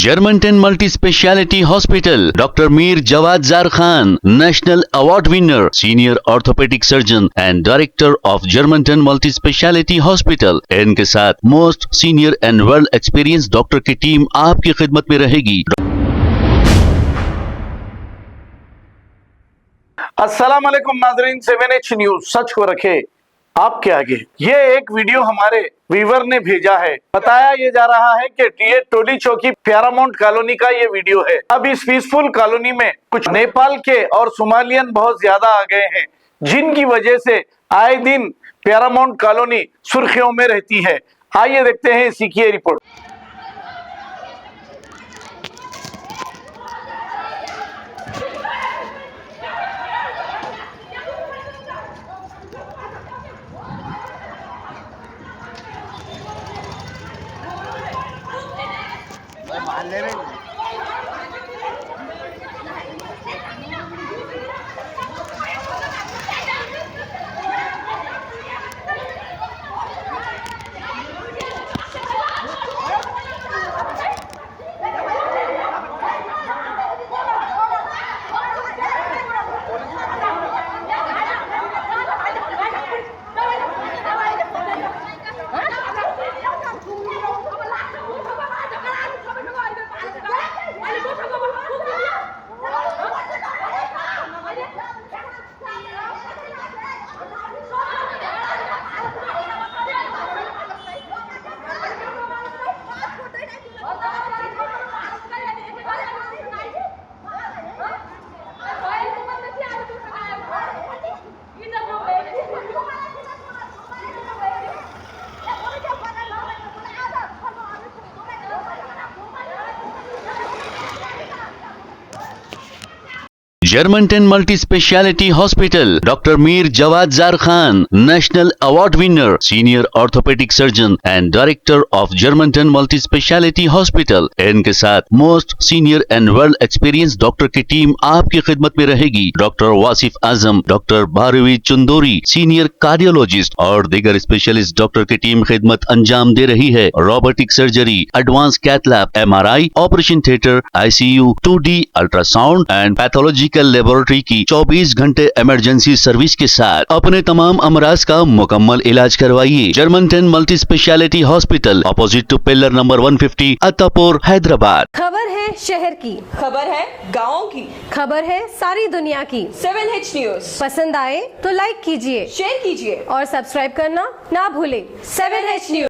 Germantown Multi Speciality Hospital, Dr. Mir Jawad Zar Khan, National Award winner, Senior Orthopedic Surgeon and Director of Germantown Multi Speciality Hospital। इनके साथ most senior and world experience doctor की team आपकी खिदमत में रहेगी। अस्सलाम वालेकुम नाज़रीन, 7H न्यूज सच को रखे आपके आगे। ये एक वीडियो हमारे वीवर ने भेजा है। बताया ये जा रहा है कि ये टोली चौकी पैरामाउंट कॉलोनी का ये वीडियो है। अब इस पीसफुल कॉलोनी में कुछ नेपाल के और सोमालियन बहुत ज्यादा आ गए हैं, जिनकी वजह से आए दिन पैरामाउंट कॉलोनी सुर्खियों में रहती है। आइए देखते हैं इसी की report. Germantown Multi Speciality Hospital, Dr. Mir Jawad Zar Khan, National Award winner, Senior Orthopedic Surgeon and Director of Germantown Multi Speciality Hospital। इनके साथ most senior and world experience doctor की टीम आपकी खिदमत में रहेगी। Doctor Wasif Azam, doctor Bharvi Chandori, senior cardiologist और दीगर specialist doctor की टीम खिदमत अंजाम दे रही है। Robotic surgery, advance cath lab, MRI, operation theatre, ICU, 2D ultrasound and pathological laboratory की 24 घंटे इमरजेंसी सर्विस के साथ अपने तमाम अमराज का मुकम्मल इलाज करवाइए। Germanten multi speciality hospital, opposite to pillar number 150, Attapur, Hyderabad. खबर है शहर की, खबर है गाँव की, खबर है सारी दुनिया की। 7H न्यूज पसंद आए तो लाइक कीजिए, शेयर कीजिए और सब्सक्राइब करना ना भूले। 7H news.